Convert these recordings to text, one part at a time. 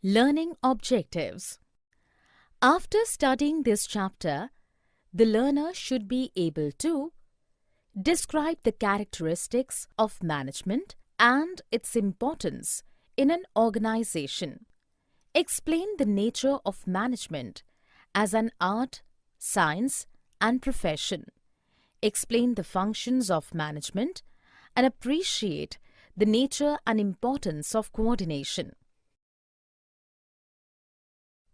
Learning objectives. After studying this chapter, the learner should be able to describe the characteristics of management and its importance in an organization. Explain the nature of management as an art, science, and profession. Explain the functions of management and appreciate the nature and importance of coordination.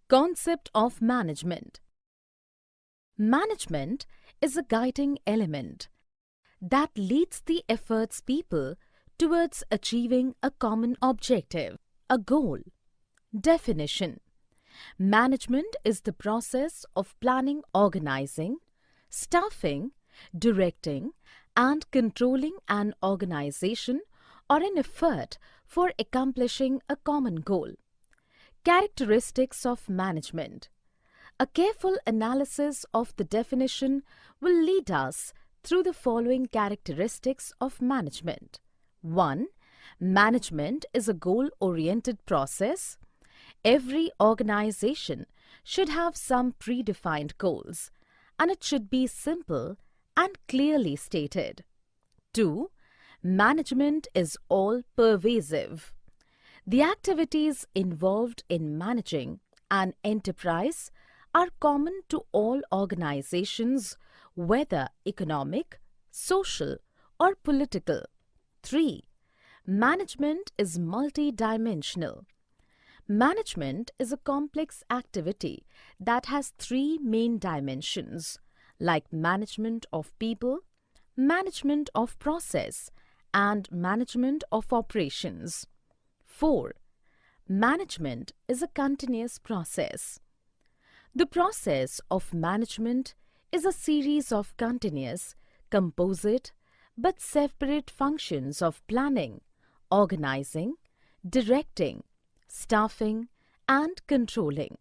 Concept of management. Management is a guiding element that leads the efforts people towards achieving a common objective, a goal. Definition. Management is the process of planning, organizing, staffing, directing, and controlling an organization or an effort for accomplishing a common goal. Characteristics of management. A careful analysis of the definition will lead us through the following characteristics of management. 1. Management is a goal-oriented process. Every organization should have some predefined goals, and it should be simple and clearly stated. 2. Management is all-pervasive. The activities involved in managing an enterprise are common to all organizations, whether economic, social, or political. 3. Management is multidimensional. Management is a complex activity that has three main dimensions, like management of people, management of process, and management of operations. 4. Management is a continuous process. The process of management is a series of continuous, composite, but separate functions of planning, organizing, directing, staffing, and controlling.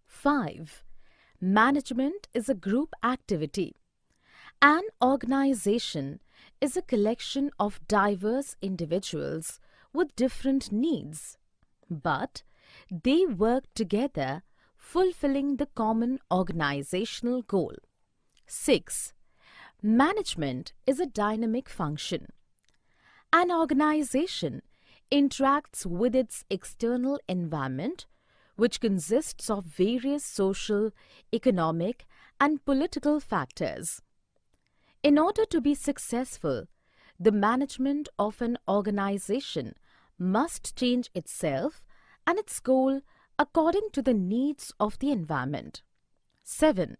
5. Management is a group activity. An organization is a collection of diverse individuals with different needs, but they work together, fulfilling the common organizational goal. 6. Management is a dynamic function. An organization interacts with its external environment, which consists of various social, economic, and political factors. In order to be successful, the management of an organization must change itself and its goal according to the needs of the environment. 7.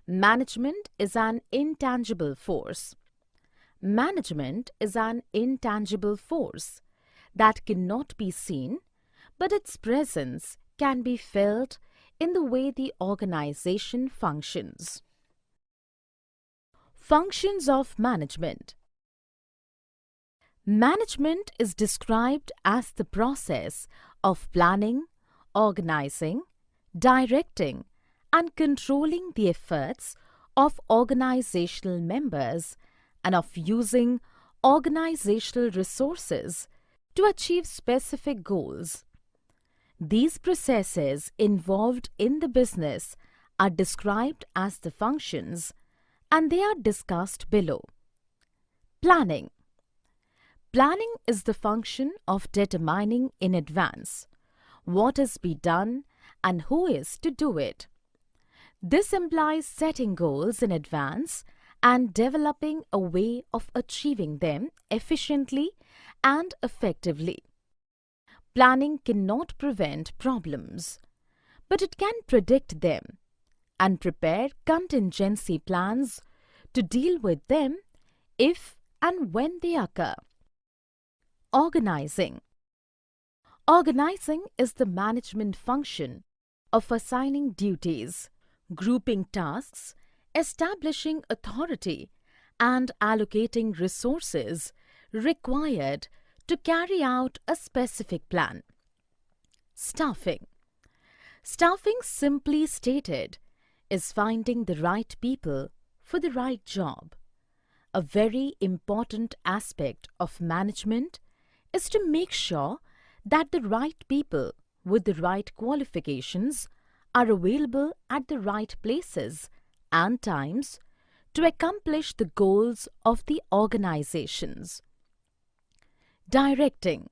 Management is an intangible force. Management is an intangible force that cannot be seen, but its presence can be felt in the way the organization functions. Functions of management. Management is described as the process of planning, organizing, directing, and controlling the efforts of organizational members and of using organizational resources to achieve specific goals. These processes involved in the business are described as the functions, and they are discussed below. Planning. Planning is the function of determining in advance what is to be done and who is to do it. This implies setting goals in advance and developing a way of achieving them efficiently and effectively. Planning cannot prevent problems, but it can predict them and prepare contingency plans to deal with them if and when they occur. Organizing. Organizing is the management function of assigning duties, grouping tasks, establishing authority, and allocating resources required to carry out a specific plan. Staffing. Staffing, simply stated, is finding the right people for the right job. A very important aspect of management is to make sure that the right people with the right qualifications are available at the right places and times to accomplish the goals of the organizations. Directing.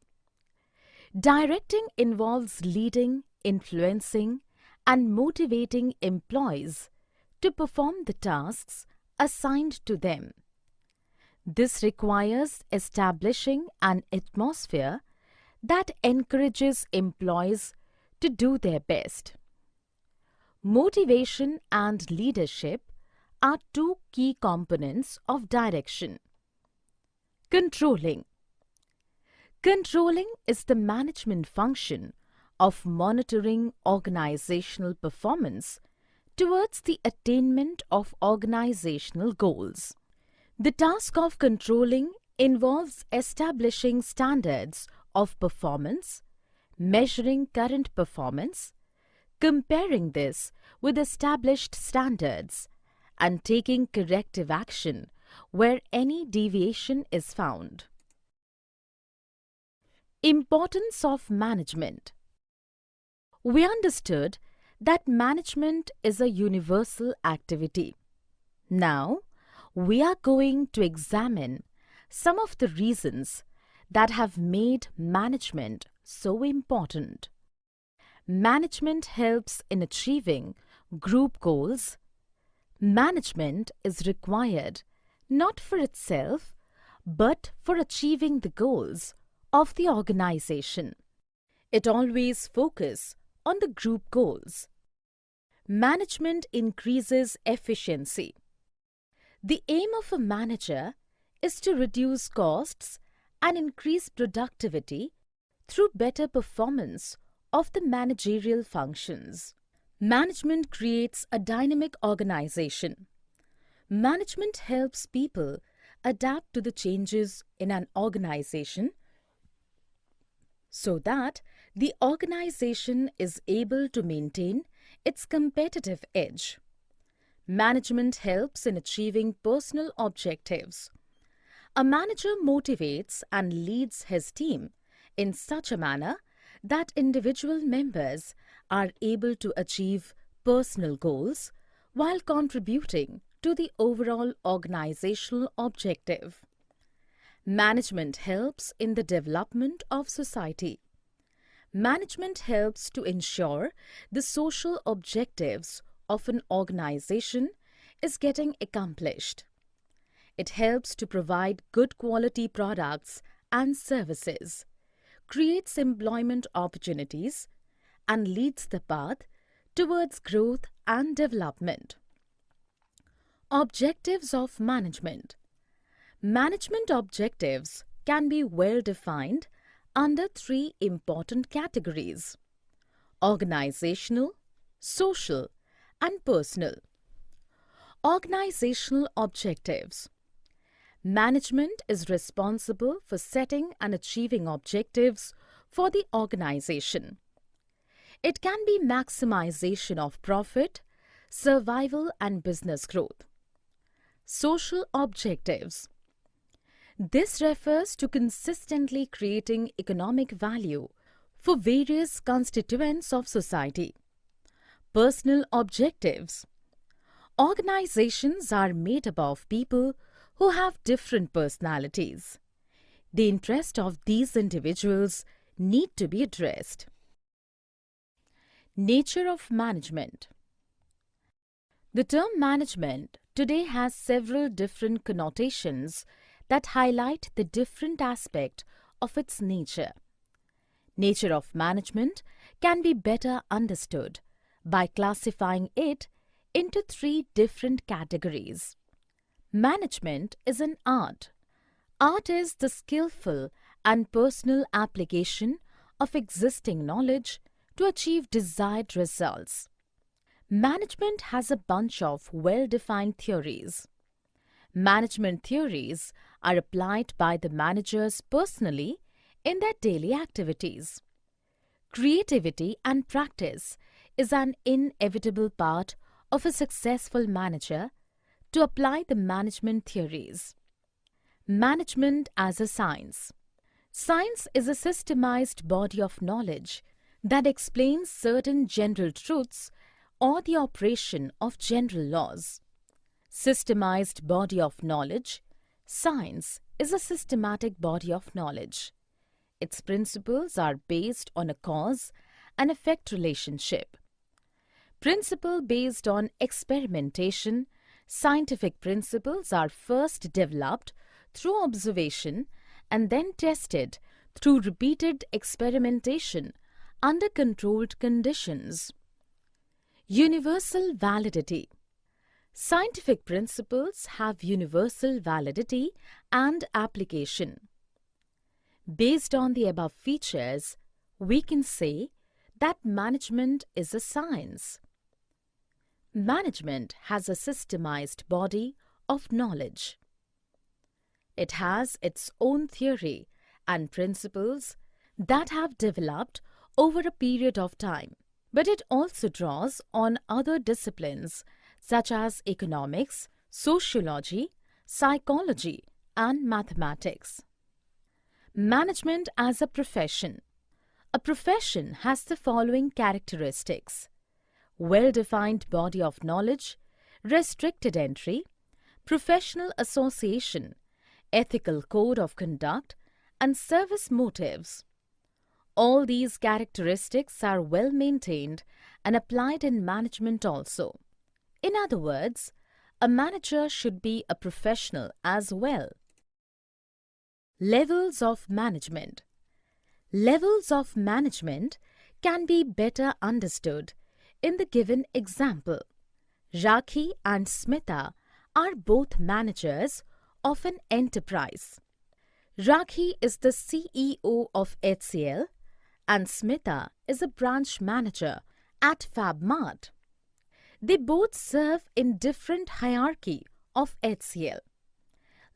Directing involves leading, influencing, and motivating employees to perform the tasks assigned to them. This requires establishing an atmosphere that encourages employees to do their best. Motivation and leadership are two key components of direction. Controlling. Controlling is the management function of monitoring organizational performance towards the attainment of organizational goals. The task of controlling involves establishing standards of performance, measuring current performance, comparing this with established standards, and taking corrective action where any deviation is found. Importance of management. We understood that management is a universal activity. Now, we are going to examine some of the reasons that have made management so important. Management helps in achieving group goals. Management is required not for itself, but for achieving the goals of the organization. It always focuses on the group goals. Management increases efficiency. The aim of a manager is to reduce costs and increase productivity through better performance of the managerial functions. Management creates a dynamic organization. Management helps people adapt to the changes in an organization so that the organization is able to maintain its competitive edge. Management helps in achieving personal objectives. A manager motivates and leads his team in such a manner that individual members are able to achieve personal goals while contributing to the overall organizational objective. Management helps in the development of society. Management helps to ensure the social objectives of an organization is getting accomplished. It helps to provide good quality products and services, creates employment opportunities, and leads the path towards growth and development. Objectives of management. Management objectives can be well defined under three important categories: organizational, social, and personal. Organizational objectives. Management is responsible for setting and achieving objectives for the organization. It can be maximization of profit, survival, and business growth. Social objectives. This refers to consistently creating economic value for various constituents of society. Personal objectives. Organizations are made up of people who have different personalities. The interests of these individuals need to be addressed. Nature of management. The term management today has several different connotations that highlight the different aspect of its nature. Nature of management can be better understood by classifying it into three different categories. Management is an art. Art is the skillful and personal application of existing knowledge to achieve desired results. Management has a bunch of well-defined theories. Management theories are applied by the managers personally in their daily activities. Creativity and practice is an inevitable part of a successful manager to apply the management theories. Management as a science. Science is a systemized body of knowledge that explains certain general truths or the operation of general laws. Systemized body of knowledge. Science is a systematic body of knowledge. Its principles are based on a cause and effect relationship. Principle based on experimentation. Scientific principles are first developed through observation and then tested through repeated experimentation under controlled conditions. Universal validity. Scientific principles have universal validity and application. Based on the above features, we can say that management is a science. Management has a systemized body of knowledge. It has its own theory and principles that have developed over a period of time, but it also draws on other disciplines such as economics, sociology, psychology, and mathematics. Management as a profession. A profession has the following characteristics: well-defined body of knowledge, restricted entry, professional association, ethical code of conduct, and service motives. All these characteristics are well maintained and applied in management also. In other words, a manager should be a professional as well. Levels of management. Levels of management can be better understood in the given example. Rakhi and Smita are both managers of an enterprise. Rakhi is the CEO of HCL and Smita is a branch manager at FabMart. They both serve in different hierarchy of HCL.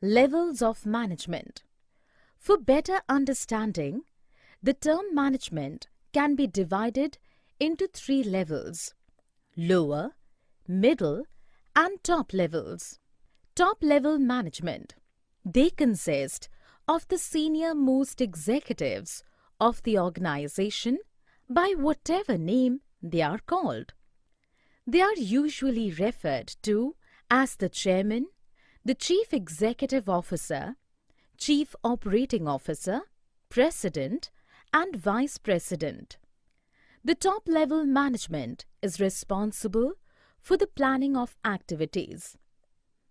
Levels of management. For better understanding, the term management can be divided into 3 levels: lower, middle, and top levels. Top level management. They consist of the senior most executives of the organization by whatever name they are called. They are usually referred to as the chairman, the chief executive officer, chief operating officer, president, and vice president. The top-level management is responsible for the planning of activities.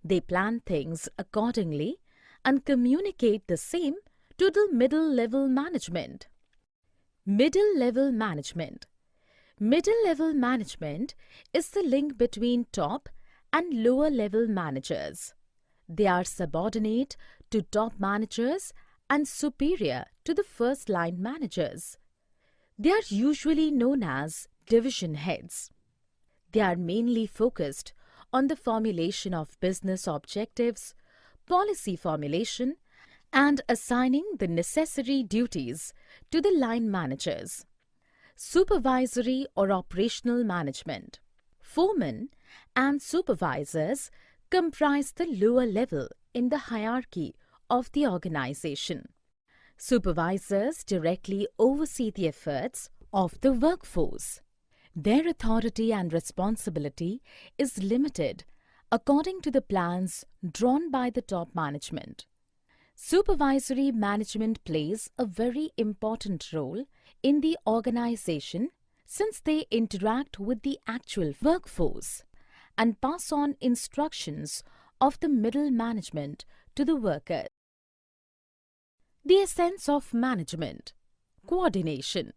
They plan things accordingly and communicate the same to the middle-level management. Middle-level management. Middle-level management is the link between top and lower-level managers. They are subordinate to top managers and superior to the first-line managers. They are usually known as division heads. They are mainly focused on the formulation of business objectives, policy formulation, and assigning the necessary duties to the line managers. Supervisory or operational management. Foremen and supervisors comprise the lower level in the hierarchy of the organization. Supervisors directly oversee the efforts of the workforce. Their authority and responsibility is limited according to the plans drawn by the top management. Supervisory management plays a very important role in the organization since they interact with the actual workforce and pass on instructions of the middle management to the workers. The essence of management. Coordination.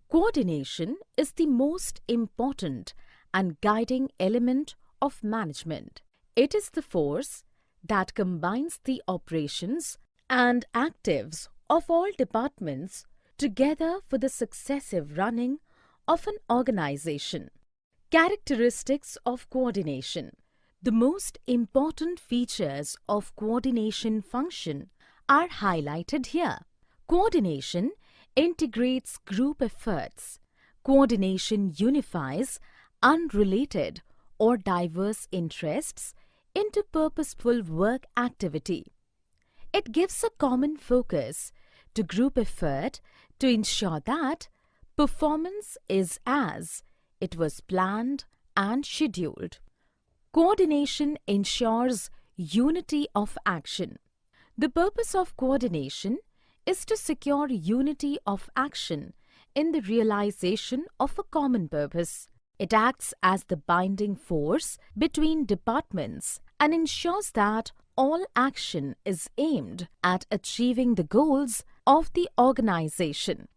Coordination is the most important and guiding element of management. It is the force that combines the operations and actives of all departments together for the successive running of an organization. Characteristics of coordination. The most important features of coordination function are highlighted here. Coordination integrates group efforts. Coordination unifies unrelated or diverse interests into purposeful work activity. It gives a common focus to group effort to ensure that Performance is as it was planned and scheduled. Coordination ensures unity of action. The purpose of coordination is to secure unity of action in the realization of a common purpose. It acts as the binding force between departments and ensures that all action is aimed at achieving the goals of the organization.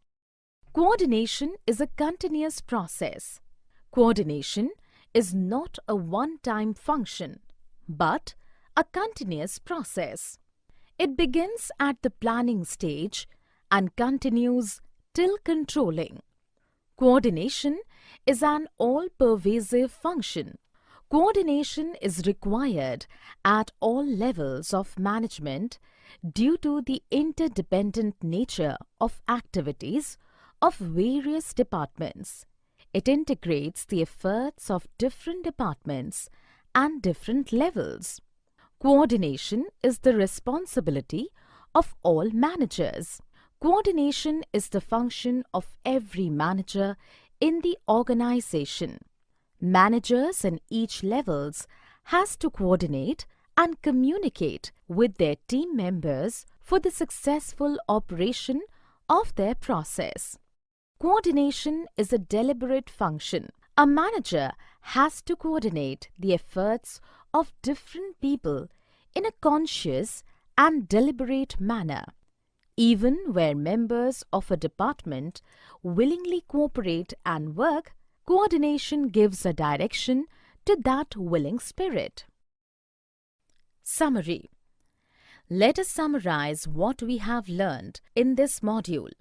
Coordination is a continuous process. Coordination is not a one-time function, but a continuous process. It begins at the planning stage and continues till controlling. Coordination is an all-pervasive function. Coordination is required at all levels of management due to the interdependent nature of activities of various departments. It integrates the efforts of different departments and different levels. Coordination is the responsibility of all managers. Coordination is the function of every manager in the organization. Managers in each levels has to coordinate and communicate with their team members for the successful operation of their process. Coordination is a deliberate function. A manager has to coordinate the efforts of different people in a conscious and deliberate manner. Even where members of a department willingly cooperate and work, coordination gives a direction to that willing spirit. Summary. Let us summarize what we have learned in this module.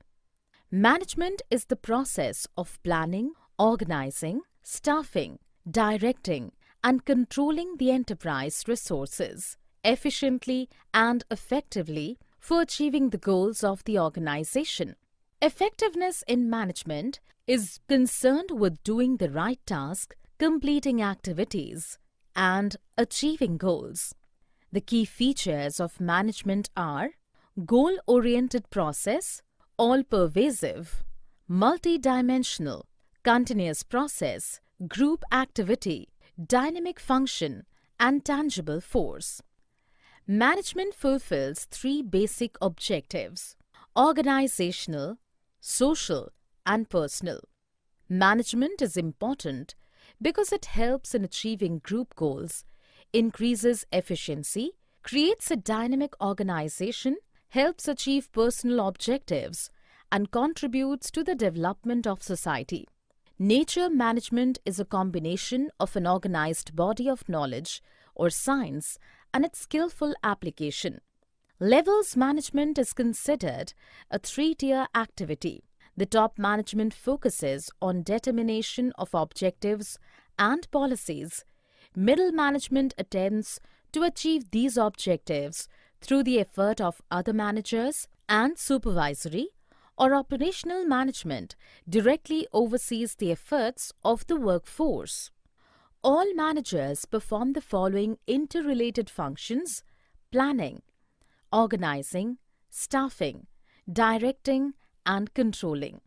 Management is the process of planning, organizing, staffing, directing, and controlling the enterprise resources efficiently and effectively for achieving the goals of the organization. Effectiveness in management is concerned with doing the right task, completing activities, and achieving goals. The key features of management are goal-oriented process, all-pervasive, multi-dimensional, continuous process, group activity, dynamic function, and tangible force. Management fulfills three basic objectives: organizational, social, and personal. Management is important because it helps in achieving group goals, increases efficiency, creates a dynamic organization, helps achieve personal objectives, and contributes to the development of society. Nature management is a combination of an organized body of knowledge or science and its skillful application. Levels management is considered a three-tier activity. The top management focuses on determination of objectives and policies. Middle management attempts to achieve these objectives through the effort of other managers, and supervisory or operational management directly oversees the efforts of the workforce. All managers perform the following interrelated functions: planning, organizing, staffing, directing, and controlling.